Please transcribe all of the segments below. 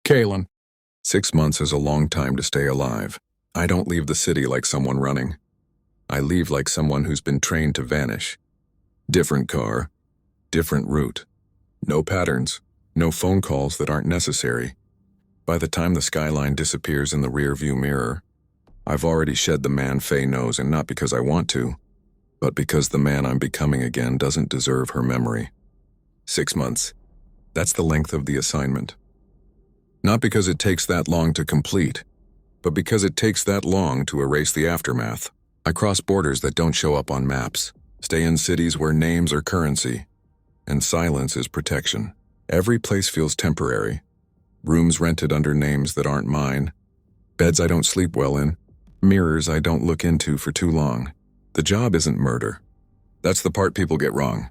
Kalen. 6 months is a long time to stay alive. I don't leave the city like someone running. I leave like someone who's been trained to vanish. Different car, different route. No patterns, no phone calls that aren't necessary. By the time the skyline disappears in the rearview mirror, I've already shed the man Faye knows, and not because I want to, but because the man I'm becoming again doesn't deserve her memory. 6 months. That's the length of the assignment. Not because it takes that long to complete, but because it takes that long to erase the aftermath. I cross borders that don't show up on maps, stay in cities where names are currency, and silence is protection. Every place feels temporary. Rooms rented under names that aren't mine. Beds I don't sleep well in. Mirrors I don't look into for too long. The job isn't murder. That's the part people get wrong.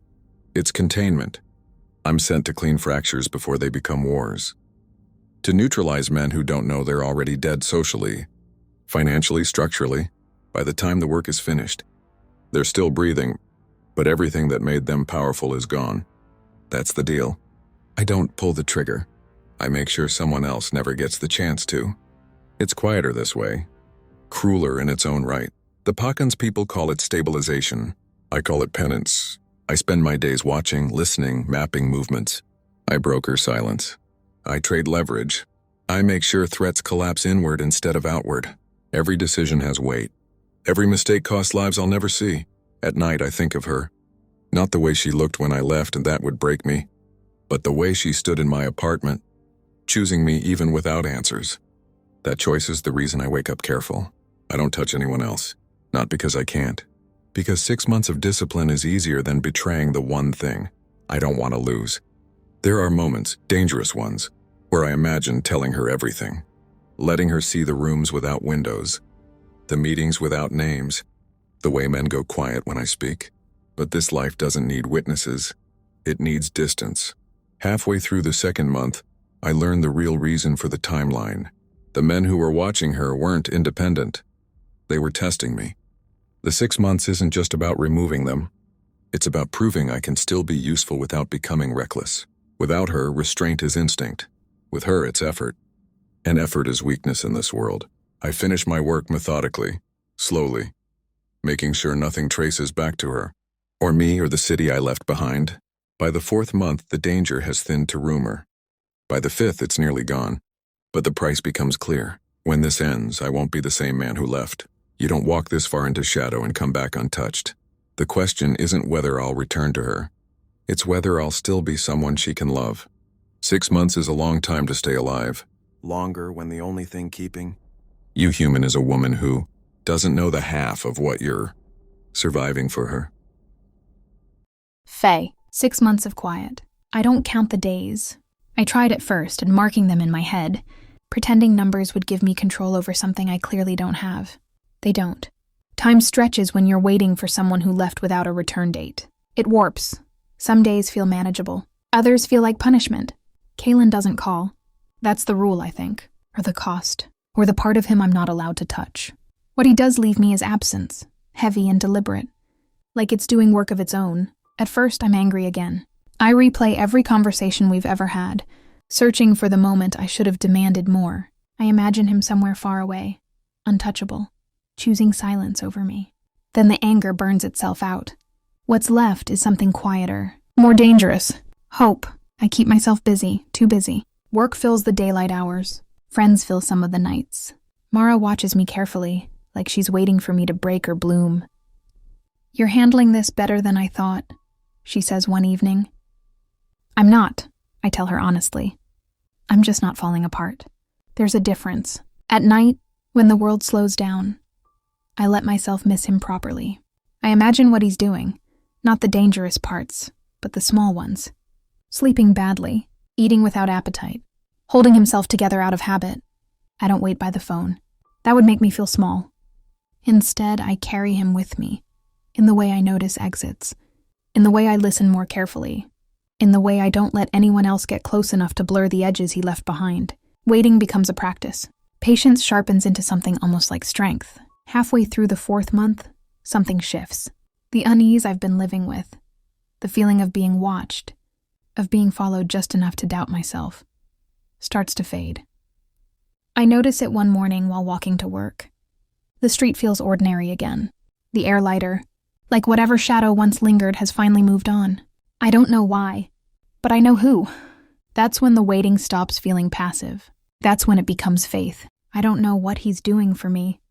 It's containment. I'm sent to clean fractures before they become wars. To neutralize men who don't know they're already dead socially, financially, structurally. By the time the work is finished, they're still breathing, but everything that made them powerful is gone. That's the deal. I don't pull the trigger. I make sure someone else never gets the chance to. It's quieter this way, crueler in its own right. The Pakans people call it stabilization. I call it penance. I spend my days watching, listening, mapping movements. I broker silence. I trade leverage. I make sure threats collapse inward instead of outward. Every decision has weight. Every mistake costs lives I'll never see. At night I think of her. Not the way she looked when I left, and that would break me, but the way she stood in my apartment, choosing me even without answers. That choice is the reason I wake up careful. I don't touch anyone else. Not because I can't. Because 6 months of discipline is easier than betraying the one thing I don't want to lose. There are moments, dangerous ones, where I imagine telling her everything. Letting her see the rooms without windows. The meetings without names. The way men go quiet when I speak. But this life doesn't need witnesses. It needs distance. Halfway through the second month, I learned the real reason for the timeline. The men who were watching her weren't independent. They were testing me. The 6 months isn't just about removing them. It's about proving I can still be useful without becoming reckless. Without her, restraint is instinct. With her, it's effort. And effort is weakness in this world. I finish my work methodically, slowly, making sure nothing traces back to her, or me or the city I left behind. By the 4th month, the danger has thinned to rumor. By the 5th, it's nearly gone. But the price becomes clear. When this ends, I won't be the same man who left. You don't walk this far into shadow and come back untouched. The question isn't whether I'll return to her. It's whether I'll still be someone she can love. 6 months is a long time to stay alive. Longer when the only thing keeping you human is a woman who doesn't know the half of what you're surviving for her. Faye, 6 months of quiet. I don't count the days. I tried at first, and marking them in my head, pretending numbers would give me control over something I clearly don't have. They don't. Time stretches when you're waiting for someone who left without a return date. It warps. Some days feel manageable. Others feel like punishment. Kalen doesn't call. That's the rule, I think. Or the cost. Or the part of him I'm not allowed to touch. What he does leave me is absence. Heavy and deliberate. Like it's doing work of its own. At first, I'm angry again. I replay every conversation we've ever had, searching for the moment I should have demanded more. I imagine him somewhere far away, untouchable, choosing silence over me. Then the anger burns itself out. What's left is something quieter, more dangerous. Hope. I keep myself busy, too busy. Work fills the daylight hours. Friends fill some of the nights. Mara watches me carefully, like she's waiting for me to break or bloom. "You're handling this better than I thought," she says one evening. I'm not, I tell her honestly. I'm just not falling apart. There's a difference. At night, when the world slows down, I let myself miss him properly. I imagine what he's doing, not the dangerous parts, but the small ones. Sleeping badly, eating without appetite, holding himself together out of habit. I don't wait by the phone. That would make me feel small. Instead, I carry him with me, in the way I notice exits, in the way I listen more carefully, in the way I don't let anyone else get close enough to blur the edges he left behind. Waiting becomes a practice. Patience sharpens into something almost like strength. Halfway through the 4th month, something shifts. The unease I've been living with, the feeling of being watched, of being followed just enough to doubt myself, starts to fade. I notice it one morning while walking to work. The street feels ordinary again. The air lighter, like whatever shadow once lingered has finally moved on. I don't know why, but I know who. That's when the waiting stops feeling passive. That's when it becomes faith. I don't know what he's doing for me,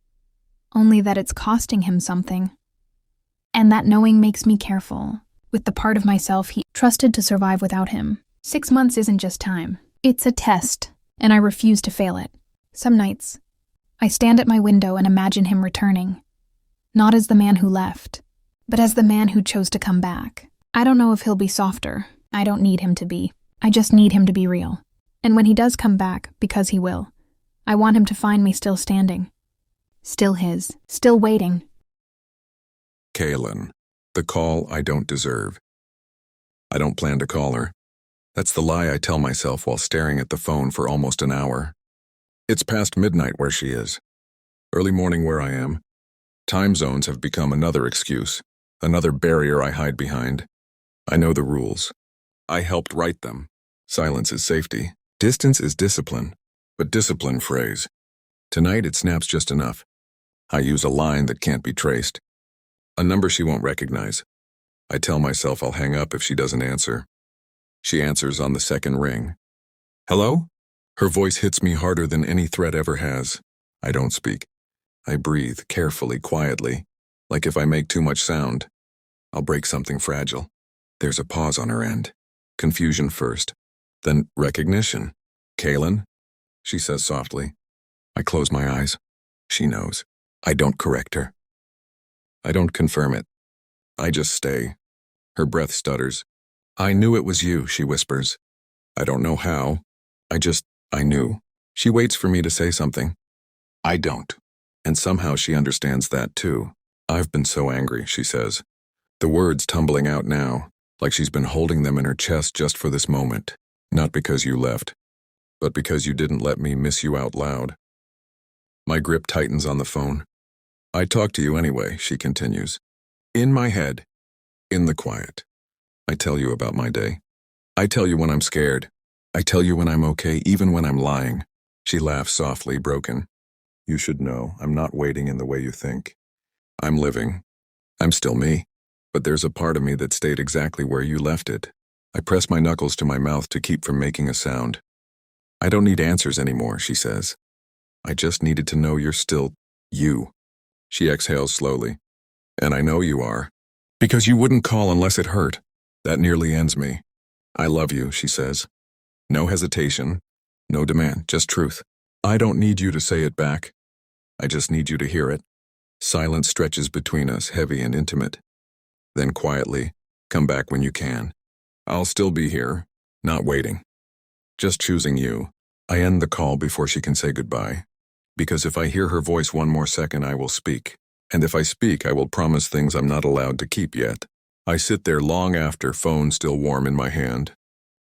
only that it's costing him something. And that knowing makes me careful with the part of myself he trusted to survive without him. 6 months isn't just time. It's a test, and I refuse to fail it. Some nights, I stand at my window and imagine him returning, not as the man who left, but as the man who chose to come back. I don't know if he'll be softer. I don't need him to be. I just need him to be real. And when he does come back, because he will, I want him to find me still standing. Still his. Still waiting. Kaylin. The call I don't deserve. I don't plan to call her. That's the lie I tell myself while staring at the phone for almost an hour. It's past midnight where she is. Early morning where I am. Time zones have become another excuse, another barrier I hide behind. I know the rules. I helped write them. Silence is safety. Distance is discipline. But discipline phrase. Tonight it snaps just enough. I use a line that can't be traced. A number she won't recognize. I tell myself I'll hang up if she doesn't answer. She answers on the second ring. Hello? Her voice hits me harder than any threat ever has. I don't speak. I breathe carefully, quietly, like if I make too much sound, I'll break something fragile. There's a pause on her end. Confusion first, then recognition. Kaylin? She says softly. I close my eyes. She knows. I don't correct her. I don't confirm it. I just stay. Her breath stutters. I knew it was you, she whispers. I don't know how. I knew. She waits for me to say something. I don't. And somehow she understands that too. I've been so angry, she says. The words tumbling out now, like she's been holding them in her chest just for this moment. Not because you left, but because you didn't let me miss you out loud. My grip tightens on the phone. I talk to you anyway, she continues. In my head, in the quiet. I tell you about my day. I tell you when I'm scared. I tell you when I'm okay, even when I'm lying. She laughs softly, broken. You should know, I'm not waiting in the way you think. I'm living. I'm still me. But there's a part of me that stayed exactly where you left it. I press my knuckles to my mouth to keep from making a sound. I don't need answers anymore, she says. I just needed to know you're still you. She exhales slowly. And I know you are. Because you wouldn't call unless it hurt. That nearly ends me. I love you, she says. No hesitation, no demand, just truth. I don't need you to say it back. I just need you to hear it. Silence stretches between us, heavy and intimate. Then quietly, come back when you can. I'll still be here, not waiting. Just choosing you. I end the call before she can say goodbye. Because if I hear her voice one more second, I will speak. And if I speak, I will promise things I'm not allowed to keep yet. I sit there long after, phone still warm in my hand.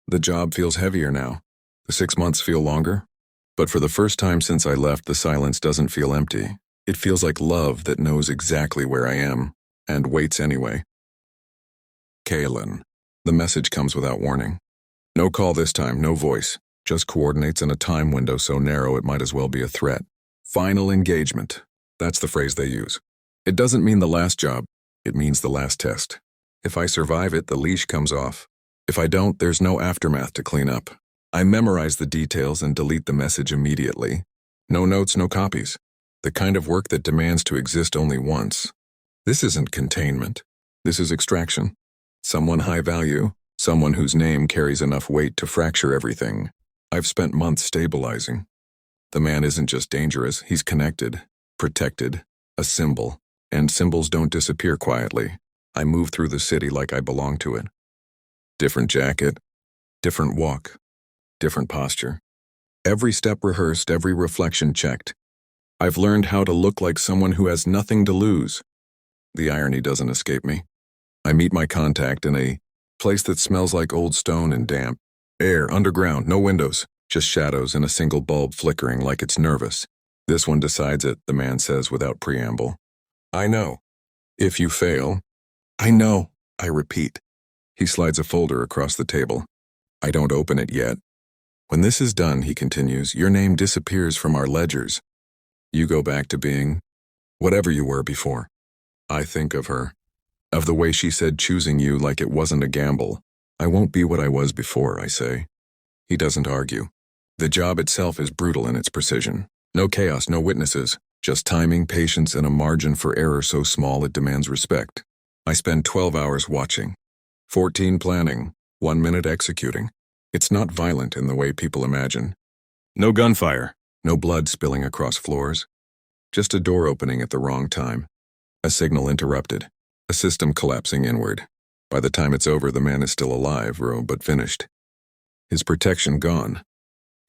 The job feels heavier now. The 6 months feel longer. But for the first time since I left, the silence doesn't feel empty. It feels like love that knows exactly where I am, and waits anyway. Kaylin. The message comes without warning. No call this time, no voice. Just coordinates in a time window so narrow it might as well be a threat. Final engagement. That's the phrase they use. It doesn't mean the last job. It means the last test. If I survive it, the leash comes off. If I don't, there's no aftermath to clean up. I memorize the details and delete the message immediately. No notes, no copies. The kind of work that demands to exist only once. This isn't containment. This is extraction. Someone high value, someone whose name carries enough weight to fracture everything. I've spent months stabilizing. The man isn't just dangerous, he's connected, protected, a symbol. And symbols don't disappear quietly. I move through the city like I belong to it. Different jacket, different walk, different posture. Every step rehearsed, every reflection checked. I've learned how to look like someone who has nothing to lose. The irony doesn't escape me. I meet my contact in a place that smells like old stone and damp. Air, underground, no windows, just shadows and a single bulb flickering like it's nervous. This one decides it, the man says without preamble. I know. If you fail, I know, I repeat. He slides a folder across the table. I don't open it yet. When this is done, he continues, your name disappears from our ledgers. You go back to being whatever you were before. I think of her, of the way she said choosing you like it wasn't a gamble. I won't be what I was before, I say. He doesn't argue. The job itself is brutal in its precision. No chaos, no witnesses, just timing, patience, and a margin for error so small it demands respect. I spend 12 hours watching, 14 planning, 1 minute executing. It's not violent in the way people imagine. No gunfire, no blood spilling across floors. Just a door opening at the wrong time. A signal interrupted. A system collapsing inward. By the time it's over, the man is still alive, but finished. His protection gone.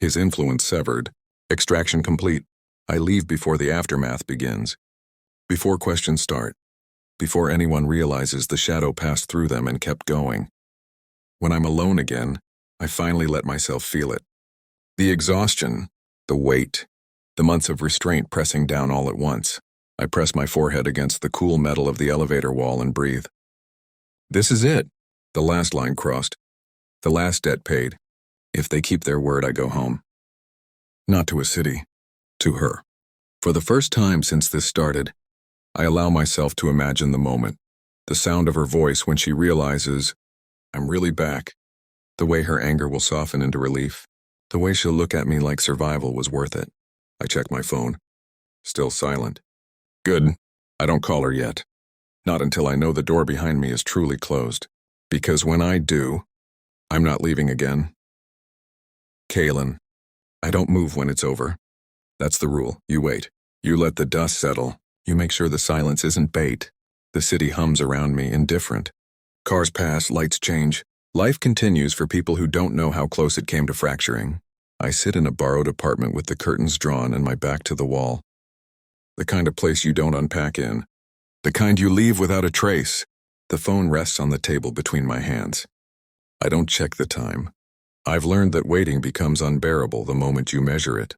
His influence severed. Extraction complete. I leave before the aftermath begins. Before questions start. Before anyone realizes the shadow passed through them and kept going. When I'm alone again, I finally let myself feel it. The exhaustion, the weight, the months of restraint pressing down all at once. I press my forehead against the cool metal of the elevator wall and breathe. This is it. The last line crossed. The last debt paid. If they keep their word, I go home. Not to a city. To her. For the first time since this started, I allow myself to imagine the moment. The sound of her voice when she realizes, I'm really back. The way her anger will soften into relief. The way she'll look at me like survival was worth it. I check my phone. Still silent. Good. I don't call her yet. Not until I know the door behind me is truly closed. Because when I do, I'm not leaving again. Kaylin. I don't move when it's over. That's the rule. You wait. You let the dust settle. You make sure the silence isn't bait. The city hums around me, indifferent. Cars pass, lights change. Life continues for people who don't know how close it came to fracturing. I sit in a borrowed apartment with the curtains drawn and my back to the wall. The kind of place you don't unpack in. The kind you leave without a trace. The phone rests on the table between my hands. I don't check the time. I've learned that waiting becomes unbearable the moment you measure it.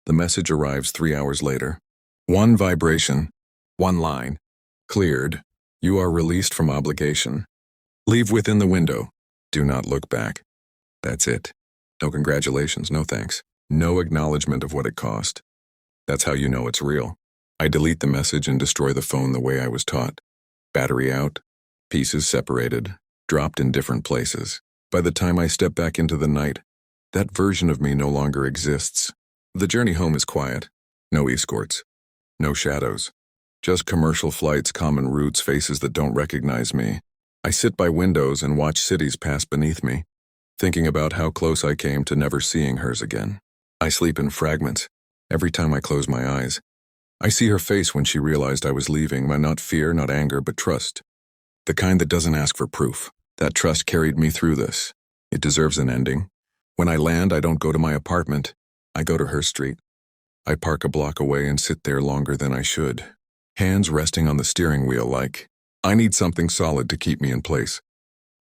The message arrives 3 hours later. One vibration. One line. Cleared. You are released from obligation. Leave within the window. Do not look back. That's it. No congratulations, no thanks. No acknowledgement of what it cost. That's how you know it's real. I delete the message and destroy the phone the way I was taught. Battery out. Pieces separated. Dropped in different places. By the time I step back into the night, that version of me no longer exists. The journey home is quiet. No escorts. No shadows. Just commercial flights, common routes, faces that don't recognize me. I sit by windows and watch cities pass beneath me, thinking about how close I came to never seeing hers again. I sleep in fragments. Every time I close my eyes, I see her face when she realized I was leaving, not fear, not anger, but trust. The kind that doesn't ask for proof. That trust carried me through this. It deserves an ending. When I land, I don't go to my apartment. I go to her street. I park a block away and sit there longer than I should. Hands resting on the steering wheel like, I need something solid to keep me in place.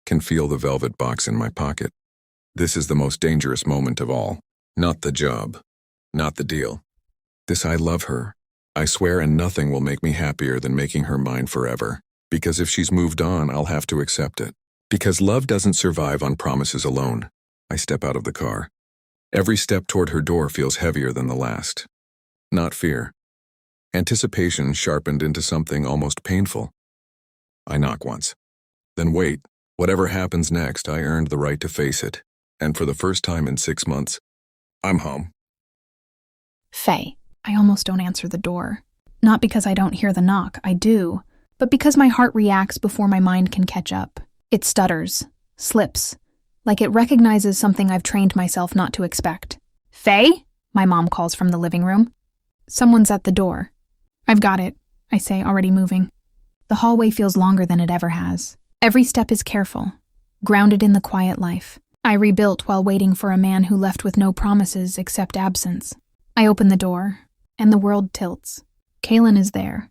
Can feel the velvet box in my pocket. This is the most dangerous moment of all. Not the job. Not the deal. This I love her. I swear, and nothing will make me happier than making her mine forever. Because if she's moved on, I'll have to accept it. Because love doesn't survive on promises alone. I step out of the car. Every step toward her door feels heavier than the last. Not fear. Anticipation sharpened into something almost painful. I knock once. Then wait. Whatever happens next, I earned the right to face it. And for the first time in 6 months, I'm home. Faye. I almost don't answer the door. Not because I don't hear the knock, I do, but because my heart reacts before my mind can catch up. It stutters, slips, like it recognizes something I've trained myself not to expect. Faye? My mom calls from the living room. Someone's at the door. I've got it, I say, already moving. The hallway feels longer than it ever has. Every step is careful, grounded in the quiet life I rebuilt while waiting for a man who left with no promises except absence. I open the door, and the world tilts. Kaylin is there,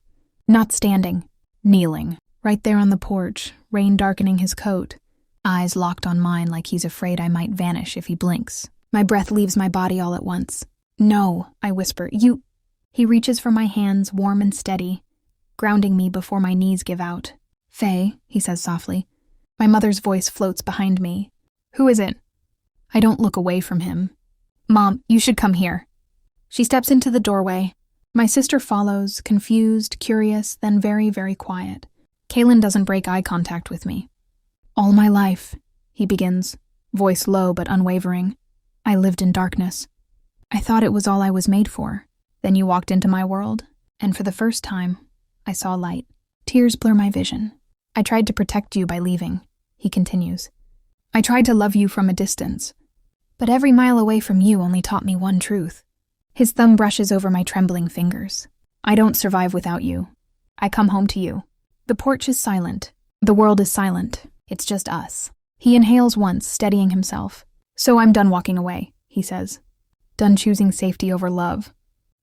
not standing, kneeling, right there on the porch, rain darkening his coat, eyes locked on mine like he's afraid I might vanish if he blinks. My breath leaves my body all at once. No, I whisper, you... He reaches for my hands, warm and steady, grounding me before my knees give out. Faye, he says softly. My mother's voice floats behind me. Who is it? I don't look away from him. Mom, you should come here. She steps into the doorway. My sister follows, confused, curious, then very, very quiet. Kaylin doesn't break eye contact with me. All my life, he begins, voice low but unwavering. I lived in darkness. I thought it was all I was made for. Then you walked into my world, and for the first time, I saw light. Tears blur my vision. I tried to protect you by leaving, he continues. I tried to love you from a distance. But every mile away from you only taught me one truth. His thumb brushes over my trembling fingers. I don't survive without you. I come home to you. The porch is silent. The world is silent. It's just us. He inhales once, steadying himself. So I'm done walking away, he says. Done choosing safety over love.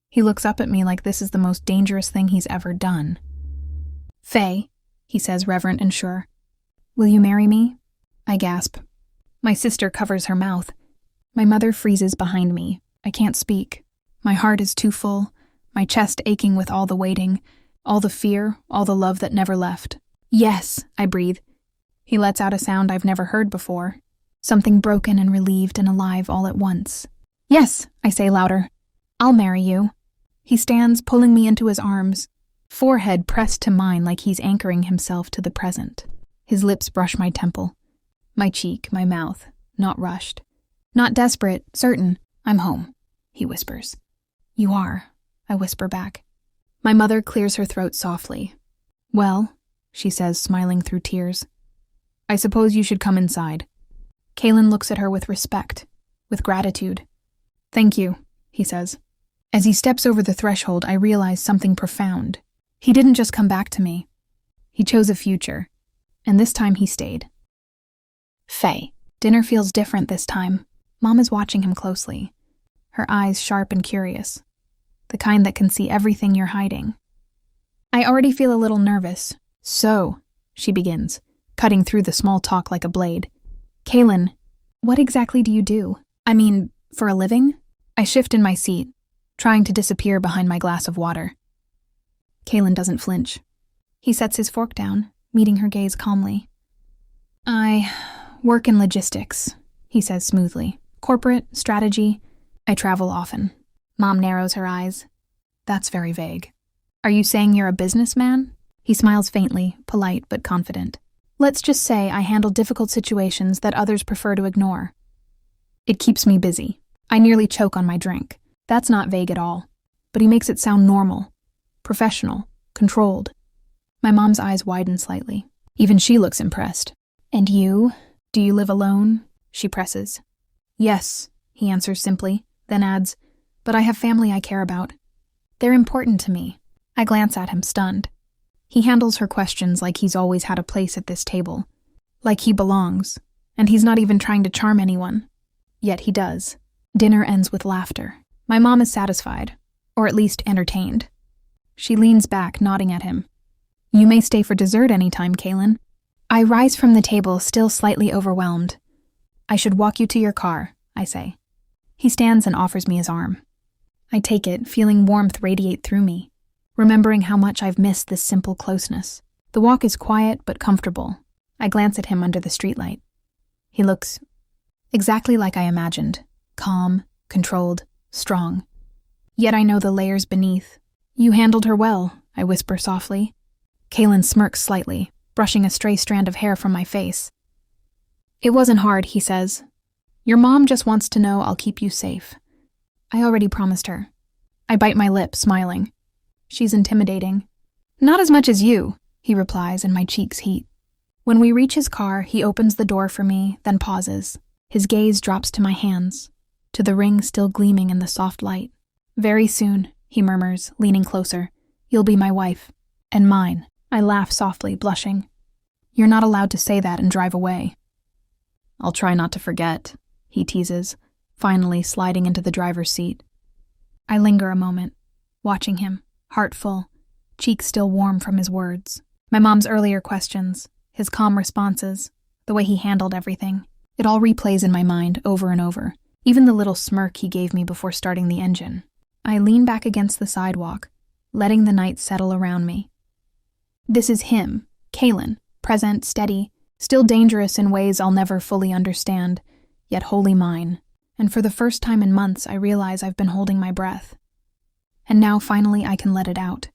He looks up at me like this is the most dangerous thing he's ever done. Faye, he says, reverent and sure. Will you marry me? I gasp. My sister covers her mouth. My mother freezes behind me. I can't speak. My heart is too full, my chest aching with all the waiting, all the fear, all the love that never left. Yes, I breathe. He lets out a sound I've never heard before. Something broken and relieved and alive all at once. Yes, I say louder. I'll marry you. He stands, pulling me into his arms, forehead pressed to mine like he's anchoring himself to the present. His lips brush my temple, my cheek, my mouth, not rushed. Not desperate, certain. I'm home, he whispers. You are, I whisper back. My mother clears her throat softly. Well, she says, smiling through tears. I suppose you should come inside. Kaylin looks at her with respect, with gratitude. Thank you, he says. As he steps over the threshold, I realize something profound. He didn't just come back to me. He chose a future, and this time he stayed. Faye. Dinner feels different this time. Mom is watching him closely, her eyes sharp and curious, the kind that can see everything you're hiding. I already feel a little nervous. So, she begins, cutting through the small talk like a blade. Kaylin, what exactly do you do? I mean, for a living? I shift in my seat, trying to disappear behind my glass of water. Kaylin doesn't flinch. He sets his fork down, meeting her gaze calmly. I work in logistics, he says smoothly. Corporate, strategy. I travel often. Mom narrows her eyes. That's very vague. Are you saying you're a businessman? He smiles faintly, polite but confident. Let's just say I handle difficult situations that others prefer to ignore. It keeps me busy. I nearly choke on my drink. That's not vague at all. But he makes it sound normal, professional, controlled. My mom's eyes widen slightly. Even she looks impressed. And you? Do you live alone? She presses. Yes, he answers simply, then adds, but I have family I care about. They're important to me. I glance at him, stunned. He handles her questions like he's always had a place at this table, like he belongs, and he's not even trying to charm anyone. Yet he does. Dinner ends with laughter. My mom is satisfied, or at least entertained. She leans back, nodding at him. You may stay for dessert anytime, Kaylin. I rise from the table, still slightly overwhelmed. I should walk you to your car, I say. He stands and offers me his arm. I take it, feeling warmth radiate through me, remembering how much I've missed this simple closeness. The walk is quiet but comfortable. I glance at him under the streetlight. He looks exactly like I imagined, calm, controlled, strong. Yet I know the layers beneath. You handled her well, I whisper softly. Kaylin smirks slightly, brushing a stray strand of hair from my face. It wasn't hard, he says. Your mom just wants to know I'll keep you safe. I already promised her. I bite my lip, smiling. She's intimidating. Not as much as you, he replies, and my cheeks heat. When we reach his car, he opens the door for me, then pauses. His gaze drops to my hands, to the ring still gleaming in the soft light. Very soon, he murmurs, leaning closer. You'll be my wife. And mine. I laugh softly, blushing. You're not allowed to say that and drive away. I'll try not to forget, he teases, finally sliding into the driver's seat. I linger a moment, watching him, heart full, cheeks still warm from his words. My mom's earlier questions, his calm responses, the way he handled everything. It all replays in my mind over and over, even the little smirk he gave me before starting the engine. I lean back against the sidewalk, letting the night settle around me. This is him, Kaylin, present, steady, still dangerous in ways I'll never fully understand, yet wholly mine, and for the first time in months I realize I've been holding my breath. And now finally I can let it out.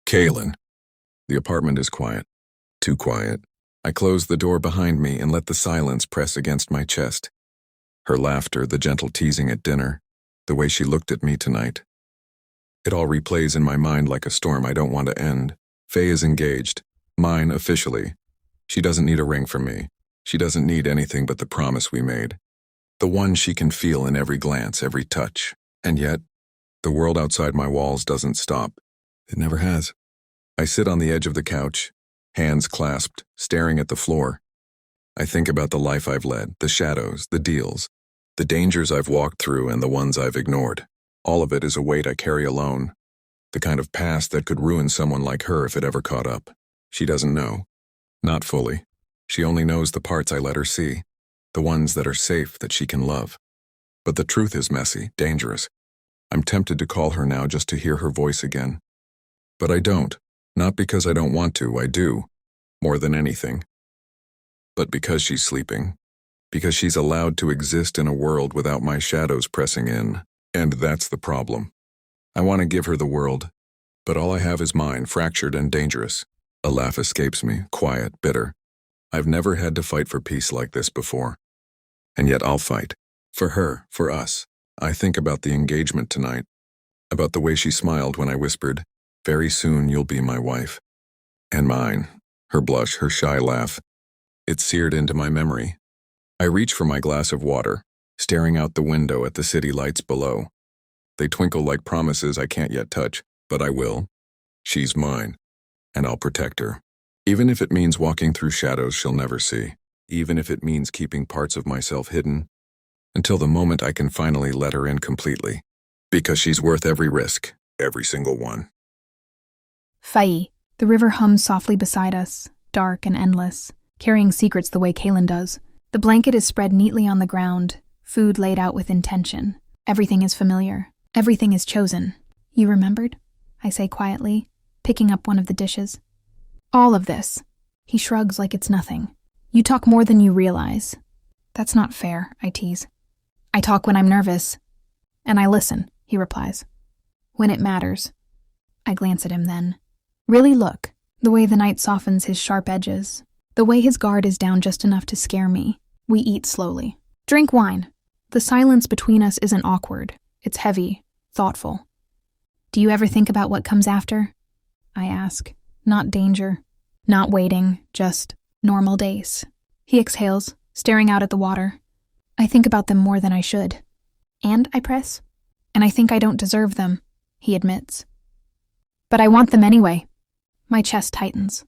Kaylin. The apartment is quiet. Too quiet. I close the door behind me and let the silence press against my chest. Her laughter, the gentle teasing at dinner, the way she looked at me tonight. It all replays in my mind like a storm I don't want to end. Faye is engaged. Mine, officially. She doesn't need a ring from me. She doesn't need anything but the promise we made. The one she can feel in every glance, every touch. And yet, the world outside my walls doesn't stop. It never has. I sit on the edge of the couch, hands clasped, staring at the floor. I think about the life I've led, the shadows, the deals, the dangers I've walked through and the ones I've ignored. All of it is a weight I carry alone. The kind of past that could ruin someone like her if it ever caught up. She doesn't know. Not fully. She only knows the parts I let her see, the ones that are safe that she can love. But the truth is messy, dangerous. I'm tempted to call her now just to hear her voice again. But I don't. Not because I don't want to, I do. More than anything. But because she's sleeping. Because she's allowed to exist in a world without my shadows pressing in. And that's the problem. I want to give her the world, but all I have is mine, fractured and dangerous. A laugh escapes me, quiet, bitter. I've never had to fight for peace like this before. And yet I'll fight. For her, for us. I think about the engagement tonight. About the way she smiled when I whispered, "Very soon you'll be my wife." And mine. Her blush, her shy laugh. It's seared into my memory. I reach for my glass of water, staring out the window at the city lights below. They twinkle like promises I can't yet touch, but I will. She's mine, and I'll protect her. Even if it means walking through shadows she'll never see. Even if it means keeping parts of myself hidden, until the moment I can finally let her in completely. Because she's worth every risk, every single one. Faye. The river hums softly beside us, dark and endless, carrying secrets the way Kaylin does. The blanket is spread neatly on the ground, food laid out with intention. Everything is familiar. Everything is chosen. You remembered? I say quietly, picking up one of the dishes. All of this. He shrugs like it's nothing. You talk more than you realize. That's not fair, I tease. I talk when I'm nervous. And I listen, he replies. When it matters. I glance at him then. Really look, the way the night softens his sharp edges. The way his guard is down just enough to scare me. We eat slowly. Drink wine. The silence between us isn't awkward. It's heavy, thoughtful. Do you ever think about what comes after? I ask. Not danger. Not waiting, just normal days. He exhales, staring out at the water. I think about them more than I should. And I press. And I think I don't deserve them, he admits. But I want them anyway. My chest tightens.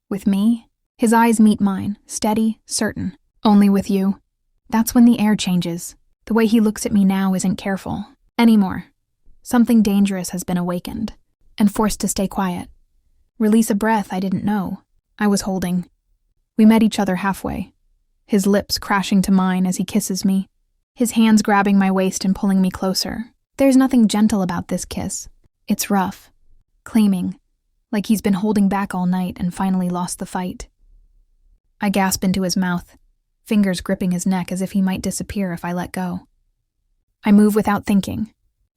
With me? His eyes meet mine, steady, certain. Only with you. That's when the air changes. The way he looks at me now isn't careful. Anymore. Something dangerous has been awakened. And forced to stay quiet. Release a breath I didn't know. I was holding. We met each other halfway. His lips crashing to mine as he kisses me. His hands grabbing my waist and pulling me closer. There's nothing gentle about this kiss. It's rough. Claiming. Like he's been holding back all night and finally lost the fight. I gasp into his mouth, fingers gripping his neck as if he might disappear if I let go. I move without thinking,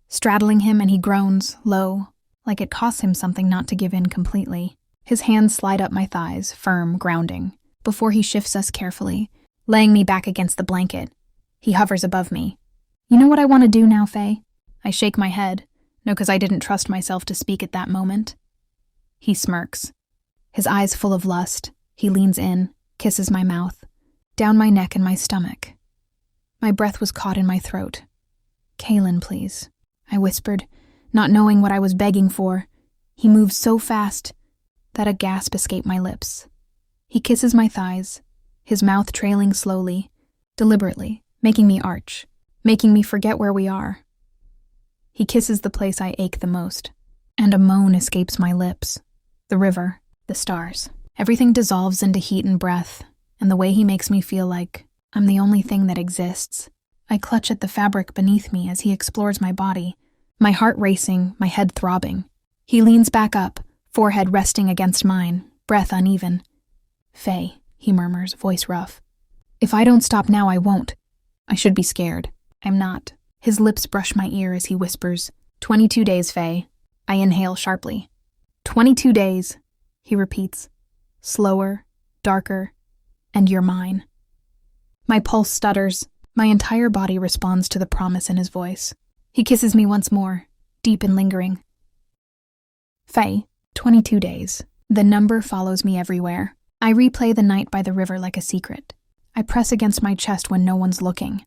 straddling him, and he groans, low, like it costs him something not to give in completely. His hands slide up my thighs, firm, grounding, before he shifts us carefully, laying me back against the blanket. He hovers above me. You know what I want to do now, Faye? I shake my head, no, because I didn't trust myself to speak at that moment. He smirks. His eyes full of lust, he leans in, kisses my mouth, down my neck and my stomach. My breath was caught in my throat. Kaylin, please, I whispered, not knowing what I was begging for. He moves so fast that a gasp escaped my lips. He kisses my thighs, his mouth trailing slowly, deliberately, making me arch, making me forget where we are. He kisses the place I ache the most, and a moan escapes my lips. The river, the stars. Everything dissolves into heat and breath, and the way he makes me feel like I'm the only thing that exists. I clutch at the fabric beneath me as he explores my body, my heart racing, my head throbbing. He leans back up, forehead resting against mine, breath uneven. Faye, he murmurs, voice rough. If I don't stop now, I won't. I should be scared. I'm not. His lips brush my ear as he whispers, 22 days, Faye. I inhale sharply. 22 days, he repeats. Slower, darker, and you're mine. My pulse stutters. My entire body responds to the promise in his voice. He kisses me once more, deep and lingering. Faye, 22 days. The number follows me everywhere. I replay the night by the river like a secret. I press against my chest when no one's looking.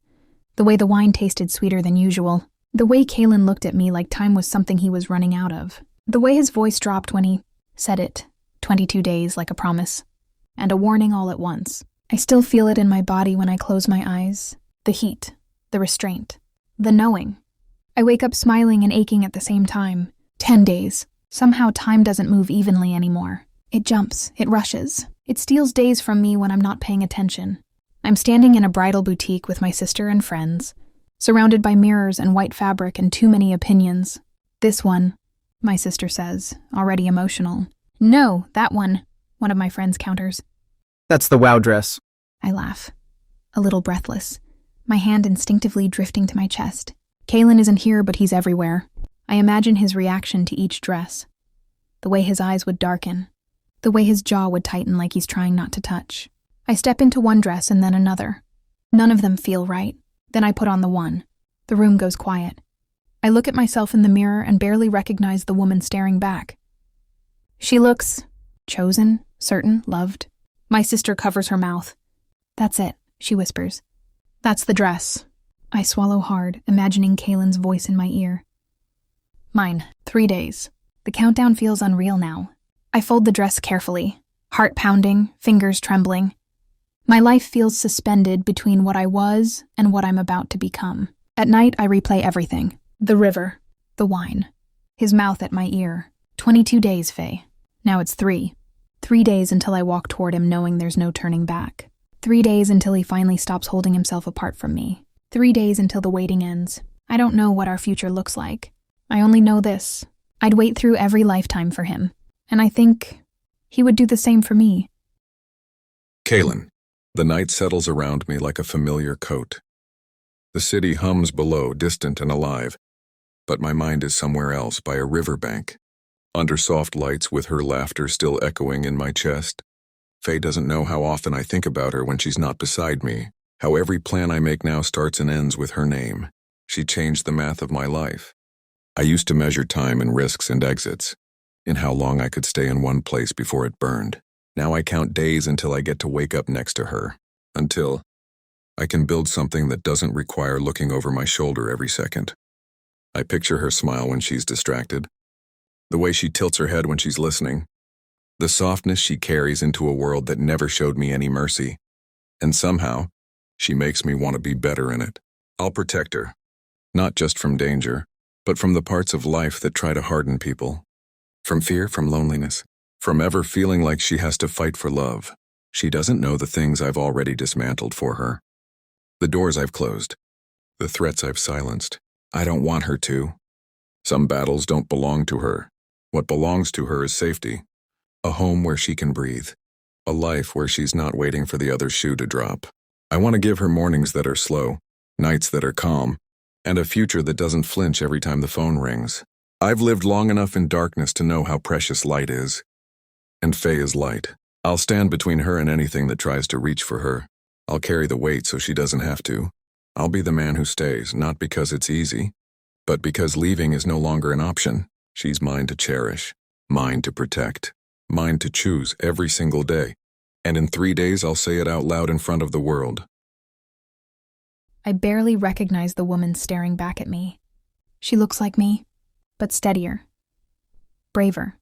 The way the wine tasted sweeter than usual. The way Kalen looked at me like time was something he was running out of. The way his voice dropped when he said it. 22 days like a promise. And a warning all at once. I still feel it in my body when I close my eyes. The heat. The restraint. The knowing. I wake up smiling and aching at the same time. 10 days. Somehow time doesn't move evenly anymore. It jumps. It rushes. It steals days from me when I'm not paying attention. I'm standing in a bridal boutique with my sister and friends, surrounded by mirrors and white fabric and too many opinions. This one, my sister says, already emotional. No, that one of my friends counters. That's the wow dress. I laugh, a little breathless, my hand instinctively drifting to my chest. Kalen isn't here, but he's everywhere. I imagine his reaction to each dress. The way his eyes would darken. The way his jaw would tighten like he's trying not to touch. I step into one dress and then another. None of them feel right. Then I put on the one. The room goes quiet. I look at myself in the mirror and barely recognize the woman staring back. She looks chosen, certain, loved. My sister covers her mouth. That's it, she whispers. That's the dress. I swallow hard, imagining Kalen's voice in my ear. Mine, 3 days. The countdown feels unreal now. I fold the dress carefully, heart pounding, fingers trembling. My life feels suspended between what I was and what I'm about to become. At night, I replay everything. The river, the wine, his mouth at my ear. 22 days, Faye. Now it's 3. 3 days until I walk toward him knowing there's no turning back. 3 days until he finally stops holding himself apart from me. 3 days until the waiting ends. I don't know what our future looks like. I only know this. I'd wait through every lifetime for him. And I think he would do the same for me. Kalen. The night settles around me like a familiar coat. The city hums below, distant and alive, but my mind is somewhere else by a riverbank, under soft lights with her laughter still echoing in my chest. Faye doesn't know how often I think about her when she's not beside me, how every plan I make now starts and ends with her name. She changed the math of my life. I used to measure time in risks and exits, in how long I could stay in one place before it burned. Now I count days until I get to wake up next to her, until I can build something that doesn't require looking over my shoulder every second. I picture her smile when she's distracted, the way she tilts her head when she's listening, the softness she carries into a world that never showed me any mercy, and somehow, she makes me want to be better in it. I'll protect her, not just from danger, but from the parts of life that try to harden people, from fear, from loneliness, from ever feeling like she has to fight for love. She doesn't know the things I've already dismantled for her. The doors I've closed. The threats I've silenced. I don't want her to. Some battles don't belong to her. What belongs to her is safety. A home where she can breathe. A life where she's not waiting for the other shoe to drop. I want to give her mornings that are slow, nights that are calm, and a future that doesn't flinch every time the phone rings. I've lived long enough in darkness to know how precious light is. And Faye is light. I'll stand between her and anything that tries to reach for her. I'll carry the weight so she doesn't have to. I'll be the man who stays, not because it's easy, but because leaving is no longer an option. She's mine to cherish, mine to protect, mine to choose every single day. And in 3 days, I'll say it out loud in front of the world. I barely recognize the woman staring back at me. She looks like me, but steadier, braver,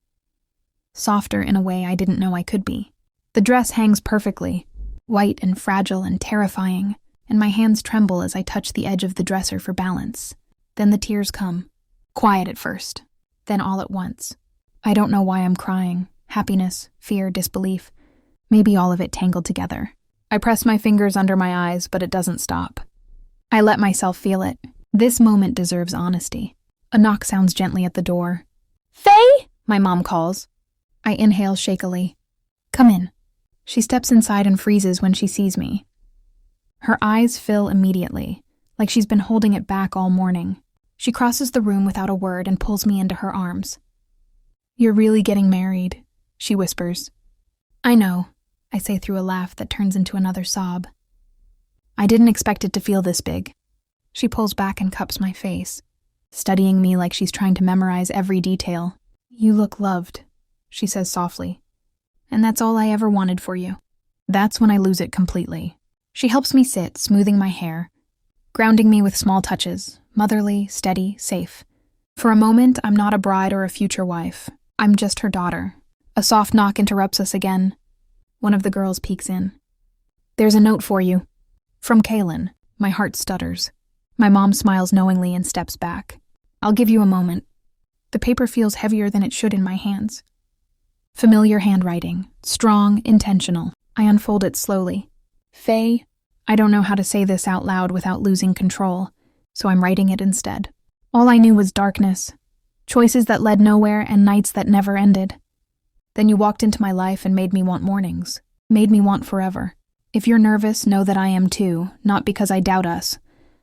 softer in a way I didn't know I could be. The dress hangs perfectly, white and fragile and terrifying, and my hands tremble as I touch the edge of the dresser for balance. Then the tears come, quiet at first, then all at once. I don't know why I'm crying, happiness, fear, disbelief, maybe all of it tangled together. I press my fingers under my eyes, but it doesn't stop. I let myself feel it. This moment deserves honesty. A knock sounds gently at the door. "Faye!" my mom calls. I inhale shakily. "Come in." She steps inside and freezes when she sees me. Her eyes fill immediately, like she's been holding it back all morning. She crosses the room without a word and pulls me into her arms. "You're really getting married," she whispers. "I know," I say through a laugh that turns into another sob. "I didn't expect it to feel this big." She pulls back and cups my face, studying me like she's trying to memorize every detail. "You look loved," she says softly. "And that's all I ever wanted for you." That's when I lose it completely. She helps me sit, smoothing my hair, grounding me with small touches, motherly, steady, safe. For a moment, I'm not a bride or a future wife. I'm just her daughter. A soft knock interrupts us again. One of the girls peeks in. "There's a note for you." From Kaylin. My heart stutters. My mom smiles knowingly and steps back. "I'll give you a moment." The paper feels heavier than it should in my hands. Familiar handwriting. Strong, intentional. I unfold it slowly. "Faye," I don't know how to say this out loud without losing control, so I'm writing it instead. All I knew was darkness. Choices that led nowhere and nights that never ended. Then you walked into my life and made me want mornings. Made me want forever. If you're nervous, know that I am too, not because I doubt us,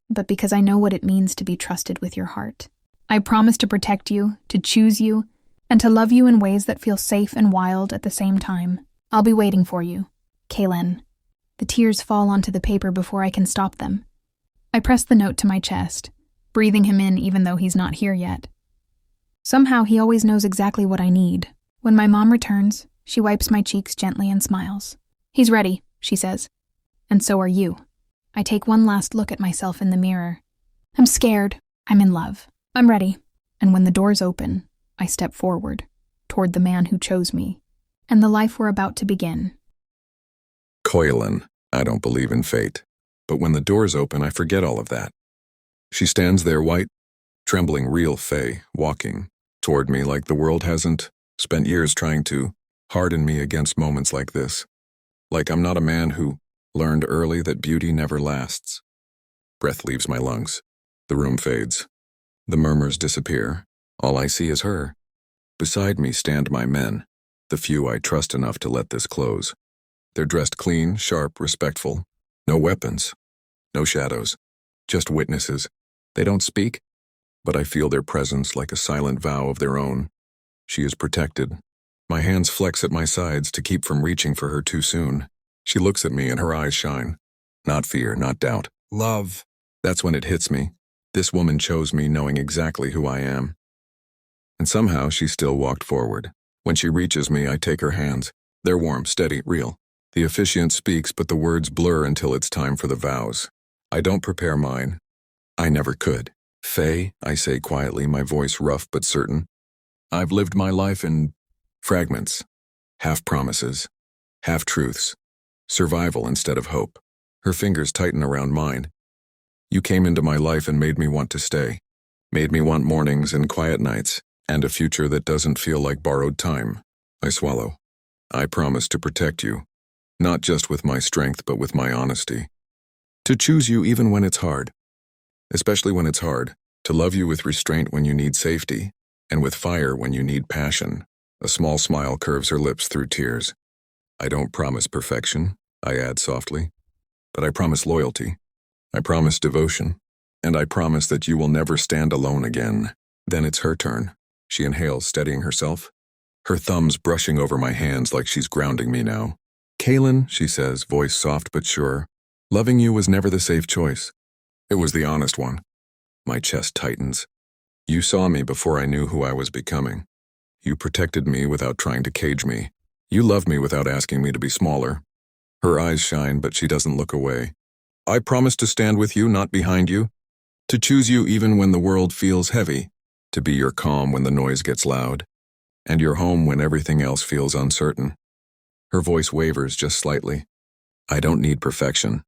but because I know what it means to be trusted with your heart. I promise to protect you, to choose you, and to love you in ways that feel safe and wild at the same time. I'll be waiting for you. Kaylin. The tears fall onto the paper before I can stop them. I press the note to my chest, breathing him in even though he's not here yet. Somehow he always knows exactly what I need. When my mom returns, she wipes my cheeks gently and smiles. "He's ready," she says. "And so are you." I take one last look at myself in the mirror. I'm scared. I'm in love. I'm ready. And when the doors open, I step forward, toward the man who chose me, and the life we're about to begin. Koylin, I don't believe in fate. But when the doors open, I forget all of that. She stands there white, trembling, real Faye, walking toward me like the world hasn't spent years trying to harden me against moments like this. Like I'm not a man who learned early that beauty never lasts. Breath leaves my lungs. The room fades. The murmurs disappear. All I see is her. Beside me stand my men, the few I trust enough to let this close. They're dressed clean, sharp, respectful. No weapons. No shadows. Just witnesses. They don't speak, but I feel their presence like a silent vow of their own. She is protected. My hands flex at my sides to keep from reaching for her too soon. She looks at me and her eyes shine. Not fear, not doubt. Love. That's when it hits me. This woman chose me knowing exactly who I am. And somehow she still walked forward. When she reaches me, I take her hands. They're warm, steady, real. The officiant speaks, but the words blur until it's time for the vows. I don't prepare mine. I never could. "Faye," I say quietly, my voice rough but certain. "I've lived my life in fragments. Half promises. Half truths. Survival instead of hope." Her fingers tighten around mine. "You came into my life and made me want to stay. Made me want mornings and quiet nights, and a future that doesn't feel like borrowed time." I swallow. "I promise to protect you. Not just with my strength, but with my honesty. To choose you even when it's hard. Especially when it's hard. To love you with restraint when you need safety, and with fire when you need passion." A small smile curves her lips through tears. "I don't promise perfection," I add softly. "But I promise loyalty. I promise devotion. And I promise that you will never stand alone again." Then it's her turn. She inhales, steadying herself. Her thumbs brushing over my hands like she's grounding me now. "Kaylin," she says, voice soft but sure, "loving you was never the safe choice. It was the honest one." My chest tightens. "You saw me before I knew who I was becoming. You protected me without trying to cage me. You loved me without asking me to be smaller." Her eyes shine, but she doesn't look away. "I promise to stand with you, not behind you. To choose you even when the world feels heavy. To be your calm when the noise gets loud. And your home when everything else feels uncertain." Her voice wavers just slightly. "I don't need perfection.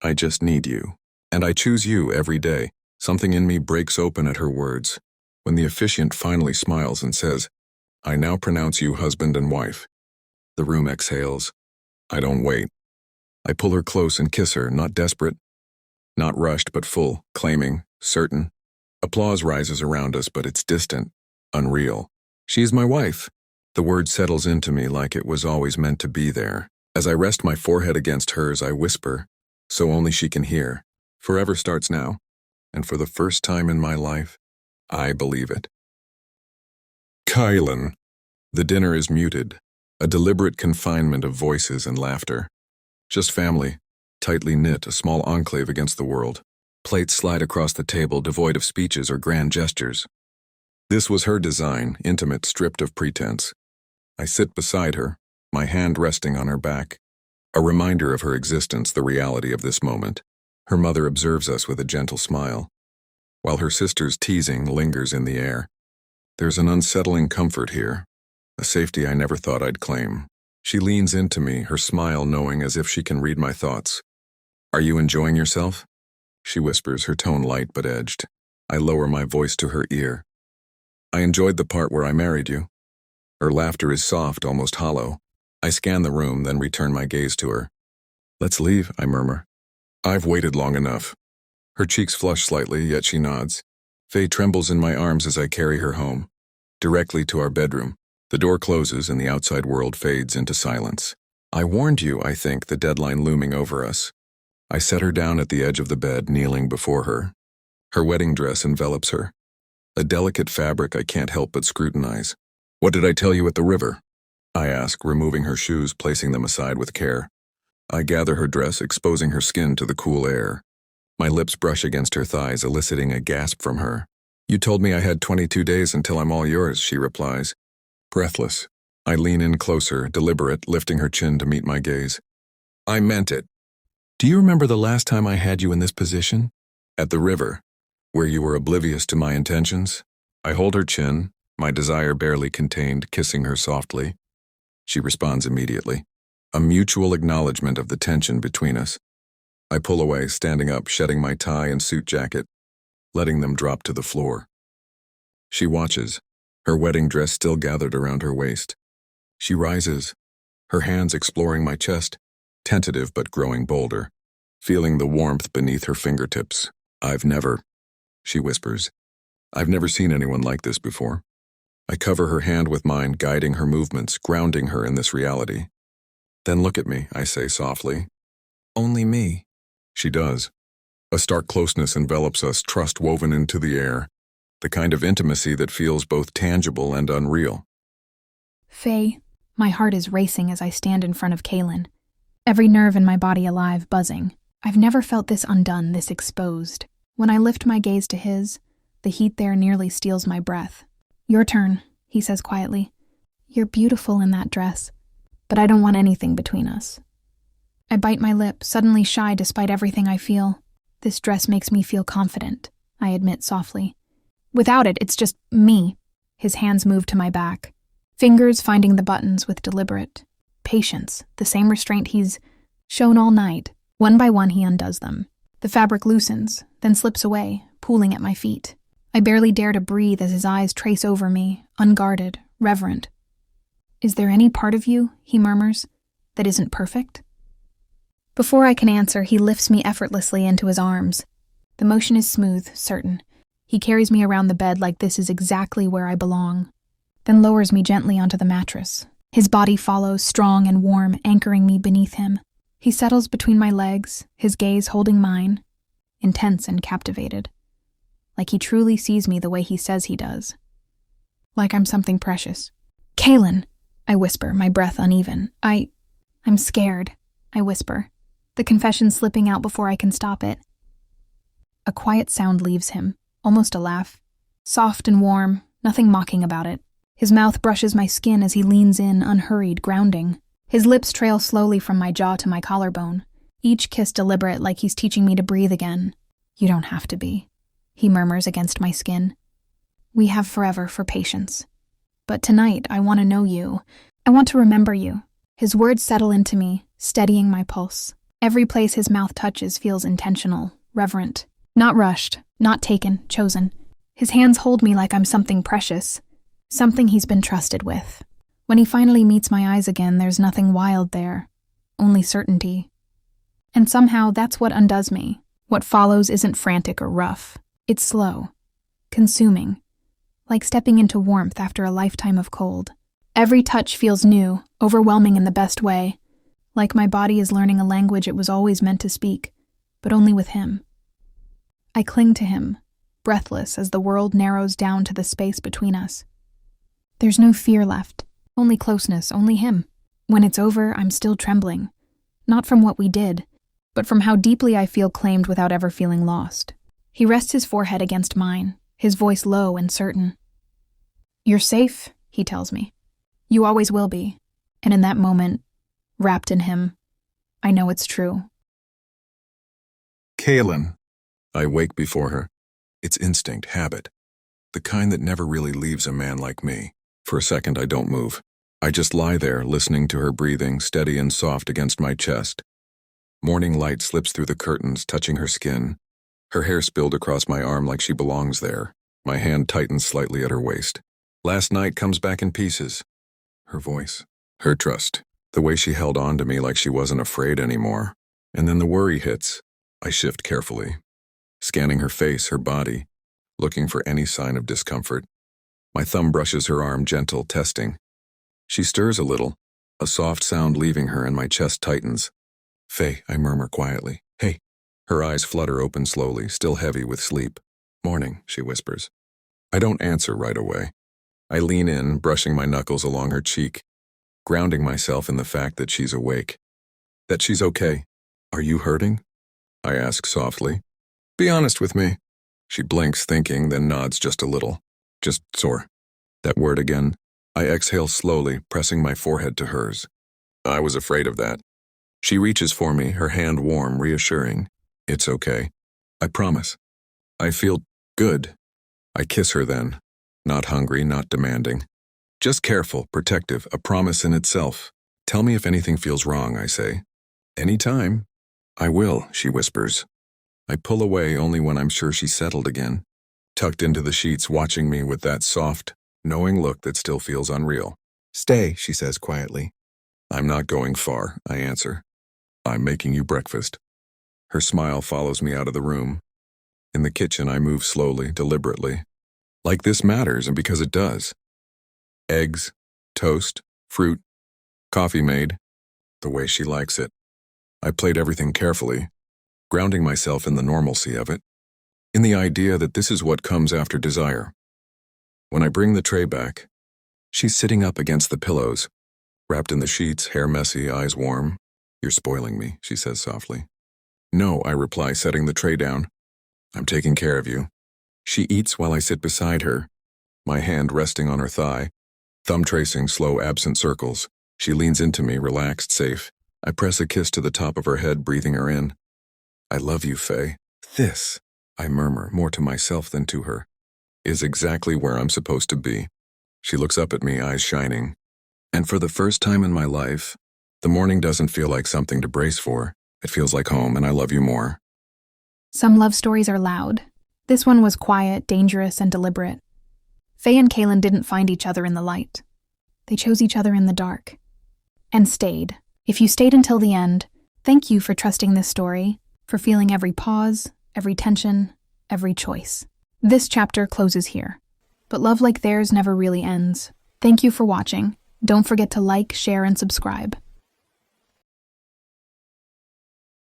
I just need you. And I choose you every day." Something in me breaks open at her words. When the officiant finally smiles and says, "I now pronounce you husband and wife." The room exhales. I don't wait. I pull her close and kiss her, not desperate, not rushed but full, claiming, certain. Applause rises around us, but it's distant, unreal. She is my wife. The word settles into me like it was always meant to be there. As I rest my forehead against hers, I whisper, so only she can hear. Forever starts now, and for the first time in my life, I believe it. Kylan. The dinner is muted, a deliberate confinement of voices and laughter. Just family, tightly knit, a small enclave against the world. Plates slide across the table, devoid of speeches or grand gestures. This was her design, intimate, stripped of pretense. I sit beside her, my hand resting on her back, a reminder of her existence, the reality of this moment. Her mother observes us with a gentle smile, while her sister's teasing lingers in the air. There's an unsettling comfort here, a safety I never thought I'd claim. She leans into me, her smile knowing as if she can read my thoughts. Are you enjoying yourself? She whispers, her tone light but edged. I lower my voice to her ear. I enjoyed the part where I married you. Her laughter is soft, almost hollow. I scan the room, then return my gaze to her. Let's leave, I murmur. I've waited long enough. Her cheeks flush slightly, yet she nods. Faye trembles in my arms as I carry her home, directly to our bedroom. The door closes and the outside world fades into silence. I warned you, I think, the deadline looming over us. I set her down at the edge of the bed, kneeling before her. Her wedding dress envelops her, a delicate fabric I can't help but scrutinize. What did I tell you at the river? I ask, removing her shoes, placing them aside with care. I gather her dress, exposing her skin to the cool air. My lips brush against her thighs, eliciting a gasp from her. You told me I had 22 days until I'm all yours, she replies. Breathless, I lean in closer, deliberate, lifting her chin to meet my gaze. I meant it. Do you remember the last time I had you in this position? At the river, where you were oblivious to my intentions? I hold her chin, my desire barely contained, kissing her softly. She responds immediately, a mutual acknowledgement of the tension between us. I pull away, standing up, shedding my tie and suit jacket, letting them drop to the floor. She watches, her wedding dress still gathered around her waist. She rises, her hands exploring my chest, tentative but growing bolder, feeling the warmth beneath her fingertips. She whispers, I've never seen anyone like this before. I cover her hand with mine, guiding her movements, grounding her in this reality. Then look at me, I say softly. Only me. She does. A stark closeness envelops us, trust woven into the air, the kind of intimacy that feels both tangible and unreal. Faye, my heart is racing as I stand in front of Kaylin, every nerve in my body alive, buzzing. I've never felt this undone, this exposed. When I lift my gaze to his, the heat there nearly steals my breath. Your turn, he says quietly. You're beautiful in that dress, but I don't want anything between us. I bite my lip, suddenly shy despite everything I feel. This dress makes me feel confident, I admit softly. Without it, it's just me. His hands move to my back, fingers finding the buttons with deliberate patience, the same restraint he's shown all night. One by one, he undoes them. The fabric loosens, then slips away, pooling at my feet. I barely dare to breathe as his eyes trace over me, unguarded, reverent. Is there any part of you, he murmurs, that isn't perfect? Before I can answer, he lifts me effortlessly into his arms. The motion is smooth, certain. He carries me around the bed like this is exactly where I belong, then lowers me gently onto the mattress. His body follows, strong and warm, anchoring me beneath him. He settles between my legs, his gaze holding mine, intense and captivated. Like he truly sees me the way he says he does. Like I'm something precious. Kaylin, I whisper, my breath uneven. I'm scared, I whisper, the confession slipping out before I can stop it. A quiet sound leaves him, almost a laugh. Soft and warm, nothing mocking about it. His mouth brushes my skin as he leans in, unhurried, grounding. His lips trail slowly from my jaw to my collarbone, each kiss deliberate like he's teaching me to breathe again. You don't have to be, he murmurs against my skin. We have forever for patience. But tonight, I want to know you. I want to remember you. His words settle into me, steadying my pulse. Every place his mouth touches feels intentional, reverent. Not rushed, not taken, chosen. His hands hold me like I'm something precious, something he's been trusted with. When he finally meets my eyes again, there's nothing wild there, only certainty. And somehow that's what undoes me. What follows isn't frantic or rough. It's slow, consuming, like stepping into warmth after a lifetime of cold. Every touch feels new, overwhelming in the best way, like my body is learning a language it was always meant to speak, but only with him. I cling to him, breathless as the world narrows down to the space between us. There's no fear left, only closeness, only him. When it's over, I'm still trembling, not from what we did, but from how deeply I feel claimed without ever feeling lost. He rests his forehead against mine, his voice low and certain. "You're safe," he tells me. "You always will be." And in that moment, wrapped in him, I know it's true. Kaylin. I wake before her. It's instinct, habit. The kind that never really leaves a man like me. For a second, I don't move. I just lie there, listening to her breathing, steady and soft against my chest. Morning light slips through the curtains, touching her skin. Her hair spilled across my arm like she belongs there. My hand tightens slightly at her waist. Last night comes back in pieces. Her voice. Her trust. The way she held on to me like she wasn't afraid anymore. And then the worry hits. I shift carefully, scanning her face, her body, looking for any sign of discomfort. My thumb brushes her arm, gentle, testing. She stirs a little, a soft sound leaving her, and my chest tightens. "Faye," I murmur quietly. "Hey." Her eyes flutter open slowly, still heavy with sleep. "Morning," she whispers. I don't answer right away. I lean in, brushing my knuckles along her cheek, grounding myself in the fact that she's awake. That she's okay. "Are you hurting?" I ask softly. "Be honest with me." She blinks, thinking, then nods just a little. "Just sore." That word again. I exhale slowly, pressing my forehead to hers. I was afraid of that. She reaches for me, her hand warm, reassuring. "It's okay. I promise. I feel good." I kiss her then. Not hungry, not demanding. Just careful, protective, a promise in itself. "Tell me if anything feels wrong," I say. "Anytime." "I will," she whispers. I pull away only when I'm sure she's settled again, tucked into the sheets, watching me with that soft, knowing look that still feels unreal. "Stay," she says quietly. "I'm not going far," I answer. "I'm making you breakfast." Her smile follows me out of the room. In the kitchen, I move slowly, deliberately. Like this matters, and because it does. Eggs, toast, fruit, coffee made, the way she likes it. I plate everything carefully, grounding myself in the normalcy of it, in the idea that this is what comes after desire. When I bring the tray back, she's sitting up against the pillows, wrapped in the sheets, hair messy, eyes warm. "You're spoiling me," she says softly. "No," I reply, setting the tray down. "I'm taking care of you." She eats while I sit beside her, my hand resting on her thigh, thumb tracing slow, absent circles. She leans into me, relaxed, safe. I press a kiss to the top of her head, breathing her in. "I love you, Faye. This," I murmur, more to myself than to her, "is exactly where I'm supposed to be." She looks up at me, eyes shining. And for the first time in my life, the morning doesn't feel like something to brace for. It feels like home, and I love you more. Some love stories are loud. This one was quiet, dangerous, and deliberate. Faye and Kaylin didn't find each other in the light. They chose each other in the dark. And stayed. If you stayed until the end, thank you for trusting this story, for feeling every pause, every tension, every choice. This chapter closes here. But love like theirs never really ends. Thank you for watching. Don't forget to like, share, and subscribe.